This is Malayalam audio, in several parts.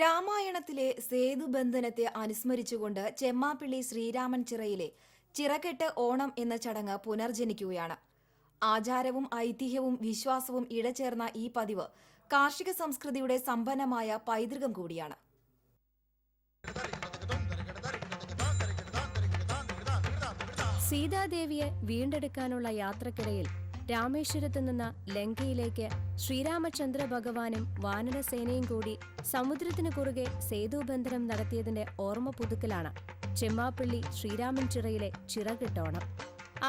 രാമായണത്തിലെ സേതുബന്ധനത്തെ അനുസ്മരിച്ചുകൊണ്ട് ചെമ്മാപ്പിള്ളി ശ്രീരാമൻ ചിറയിലെ ചിറകെട്ട് ഓണം എന്ന ചടങ്ങ് പുനർജനിക്കുകയാണ്. ആചാരവും ഐതിഹ്യവും വിശ്വാസവും ഇഴചേർന്ന ഈ പതിവ് കാർഷിക സംസ്കൃതിയുടെ സമ്പന്നമായ പൈതൃകം കൂടിയാണ്. സീതാദേവിയെ വീണ്ടെടുക്കാനുള്ള യാത്രക്കിടയിൽ രാമേശ്വരത്തു നിന്ന് ലങ്കയിലേക്ക് ശ്രീരാമചന്ദ്ര ഭഗവാനും വാനരസേനയും കൂടി സമുദ്രത്തിനു കുറുകെ സേതുബന്ധനം നടത്തിയതിന്റെ ഓർമ്മ പുതുക്കലാണ് ചെമ്മാപ്പിള്ളി ശ്രീരാമൻ ചിറയിലെ ചിറകെട്ടോണം.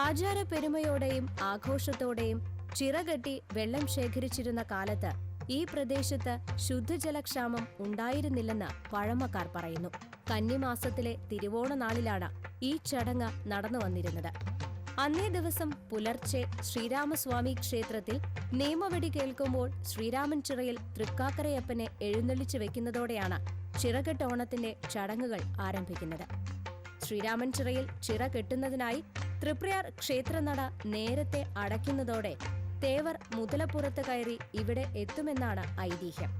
ആചാരപ്പെരുമയോടെയും ആഘോഷത്തോടെയും ചിറകെട്ടി വെള്ളം ശേഖരിച്ചിരുന്ന കാലത്ത് ഈ പ്രദേശത്ത് ശുദ്ധജലക്ഷാമം ഉണ്ടായിരുന്നില്ലെന്ന് പഴമക്കാർ പറയുന്നു. കന്നിമാസത്തിലെ തിരുവോണ നാളിലാണ് ഈ ചടങ്ങ് നടന്നു വന്നിരുന്നത്. അന്നേ ദിവസം പുലർച്ചെ ശ്രീരാമസ്വാമി ക്ഷേത്രത്തിൽ നിയമവെടി കേൾക്കുമ്പോൾ ശ്രീരാമൻ ചിറയിൽ തൃക്കാക്കരയപ്പനെ എഴുന്നള്ളിച്ചു വെക്കുന്നതോടെയാണ് ചിറകെട്ടോണത്തിന്റെ ചടങ്ങുകൾ ആരംഭിക്കുന്നത്. ശ്രീരാമൻ ചിറയിൽ ചിറ കെട്ടുന്നതിനായി തൃപ്രയാർ ക്ഷേത്രനട നേരത്തെ അടയ്ക്കുന്നതോടെ തേവർ മുതലപ്പുറത്ത് കയറി ഇവിടെ എത്തുമെന്നാണ് ഐതിഹ്യം.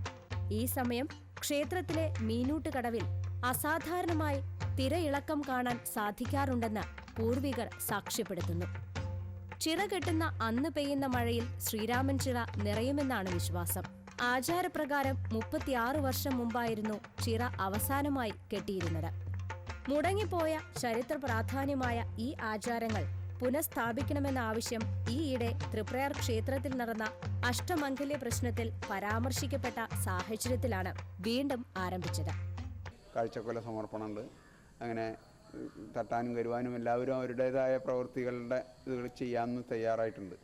ഈ സമയം ക്ഷേത്രത്തിലെ മീനൂട്ടുകടവിൽ അസാധാരണമായി തിരയിളക്കം കാണാൻ സാധിക്കാറുണ്ടെന്ന് പൂർവികർ സാക്ഷ്യപ്പെടുത്തുന്നു. ചിറ കെട്ടുന്ന അന്ന് പെയ്യുന്ന മഴയിൽ ശ്രീരാമൻ ചിറ നിറയുമെന്നാണ് വിശ്വാസം. ആചാരപ്രകാരം 36 വർഷം മുമ്പായിരുന്നു ചിറ അവസാനമായി കെട്ടിയിരുന്നത്. മുടങ്ങിപ്പോയ ചരിത്ര പ്രാധാന്യമായ ഈ ആചാരങ്ങൾ പുനഃസ്ഥാപിക്കണമെന്ന ആവശ്യം ഈയിടെ തൃപ്രയാർ ക്ഷേത്രത്തിൽ നടന്ന അഷ്ടമംഗല്യ പ്രശ്നത്തിൽ പരാമർശിക്കപ്പെട്ട സാഹചര്യത്തിലാണ് വീണ്ടും ആരംഭിച്ചത്. കാഴ്ചക്കൊല സമർപ്പണമുണ്ട്. അങ്ങനെ തട്ടാനും കരുവാനും എല്ലാവരും അവരുടേതായ പ്രവൃത്തികളുടെ ഇതുകൾ ചെയ്യാമെന്ന് തയ്യാറായിട്ടുണ്ട്.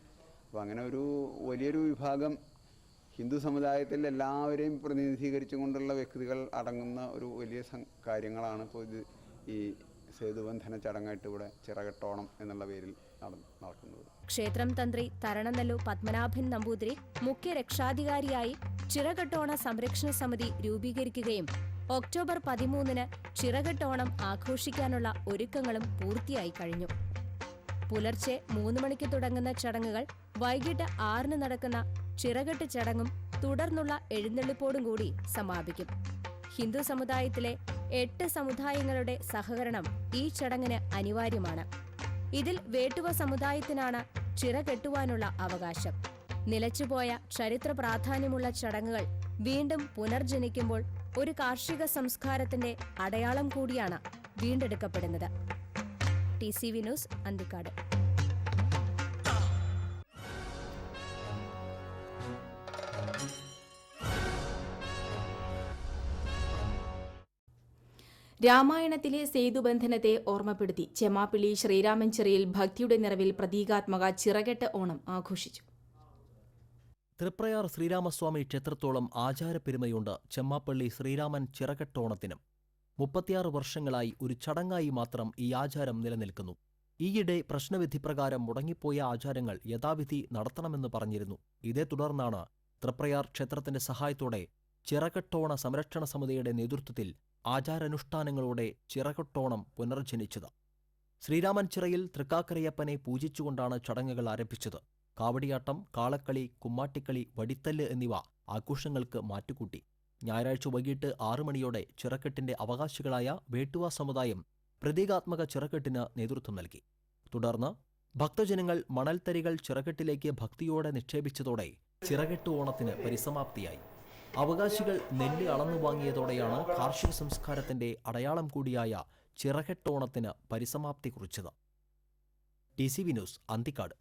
അപ്പോൾ അങ്ങനെ ഒരു വലിയൊരു വിഭാഗം ഹിന്ദു സമുദായത്തിൽ എല്ലാവരെയും പ്രതിനിധീകരിച്ചുകൊണ്ടുള്ള വ്യക്തികൾ അടങ്ങുന്ന ഒരു വലിയ കാര്യങ്ങളാണ് ഇപ്പോൾ ഇത് ഈ സേതുബന്ധന ചടങ്ങായിട്ട് ഇവിടെ ചിറകെട്ടോണം എന്നുള്ള പേരിൽ നടക്കുന്നത്. ക്ഷേത്രം തന്ത്രി തരണനല്ലു പത്മനാഭൻ നമ്പൂതിരി മുഖ്യ രക്ഷാധികാരിയായി ചിറകെട്ടോണ സംരക്ഷണ സമിതി രൂപീകരിക്കുകയും ഒക്ടോബർ 13-ന് ചിറകെട്ടോണം ആഘോഷിക്കാനുള്ള ഒരുക്കങ്ങളും പൂർത്തിയായി കഴിഞ്ഞു. പുലർച്ചെ 3 മണിക്ക് തുടങ്ങുന്ന ചടങ്ങുകൾ വൈകിട്ട് 6-ന് നടക്കുന്ന ചിറകെട്ട് ചടങ്ങും തുടർന്നുള്ള എഴുന്നള്ളിപ്പോടും കൂടി സമാപിക്കും. ഹിന്ദു സമുദായത്തിലെ 8 സമുദായങ്ങളുടെ സഹകരണം ഈ ചടങ്ങിന് അനിവാര്യമാണ്. ഇതിൽ വേട്ടുവ സമുദായത്തിനാണ് ചിറ കെട്ടുവാനുള്ള അവകാശം. നിലച്ചുപോയ ചരിത്ര പ്രാധാന്യമുള്ള ചടങ്ങുകൾ വീണ്ടും പുനർജനിക്കുമ്പോൾ ഒരു കാർഷിക സംസ്കാരത്തിന്റെ അടയാളം കൂടിയാണ് വീണ്ടെടുക്കപ്പെടുന്നത്. TCV news, Anthikad. രാമായണത്തിലെ സേതുബന്ധനത്തെ ഓർമ്മപ്പെടുത്തി ചെമ്മാപ്പിള്ളി ശ്രീരാമൻ ചിറയിൽ ഭക്തിയുടെ നിറവിൽ പ്രതീകാത്മക ചിറകെട്ട് ഓണം ആഘോഷിച്ചു. തൃപ്രയാർ ശ്രീരാമസ്വാമി ക്ഷേത്രത്തോളം ആചാരപ്പെരുമയുണ്ട് ചെമ്മാപ്പള്ളി ശ്രീരാമൻ ചിറകെട്ടോണത്തിനും. 36 വർഷങ്ങളായി ഒരു ചടങ്ങായി മാത്രം ഈ ആചാരം നിലനിൽക്കുന്നു. ഈയിടെ പ്രശ്നവിധി പ്രകാരം മുടങ്ങിപ്പോയ ആചാരങ്ങൾ യഥാവിധി നടത്തണമെന്ന് പറഞ്ഞിരുന്നു. ഇതേ തുടർന്നാണ് തൃപ്രയാർ ക്ഷേത്രത്തിന്റെ സഹായത്തോടെ ചിറകെട്ടോണ സംരക്ഷണ സമിതിയുടെ നേതൃത്വത്തിൽ ആചാരാനുഷ്ഠാനങ്ങളോടെ ചിറകെട്ടോണം പുനർജനിച്ചത്. ശ്രീരാമൻ ചിറയിൽ തൃക്കാക്കരയപ്പനെ പൂജിച്ചുകൊണ്ടാണ് ചടങ്ങുകൾ ആരംഭിച്ചത്. കാവടിയാട്ടം, കാളക്കളി, കുമ്മാട്ടിക്കളി, വടിത്തല്ല് എന്നിവ ആഘോഷങ്ങൾക്ക് മാറ്റുകൂട്ടി. ഞായറാഴ്ച വൈകിട്ട് 6 മണിയോടെ ചിറക്കെട്ടിന്റെ അവകാശികളായ വേട്ടുവ സമുദായം പ്രതീകാത്മക ചിറക്കെട്ടിന് നേതൃത്വം നൽകി. തുടർന്ന് ഭക്തജനങ്ങൾ മണൽത്തരികൾ ചിറകെട്ടിലേക്ക് ഭക്തിയോടെ നിക്ഷേപിച്ചതോടെ ചിറകെട്ട് ഓണത്തിന് പരിസമാപ്തിയായി. അവകാശികൾ നെല്ല് അളന്നു വാങ്ങിയതോടെയാണ് കാർഷിക സംസ്കാരത്തിന്റെ അടയാളം കൂടിയായ ചിറകെട്ടോണത്തിന് പരിസമാപ്തി കുറിച്ചത്. TCV news, Anthikad.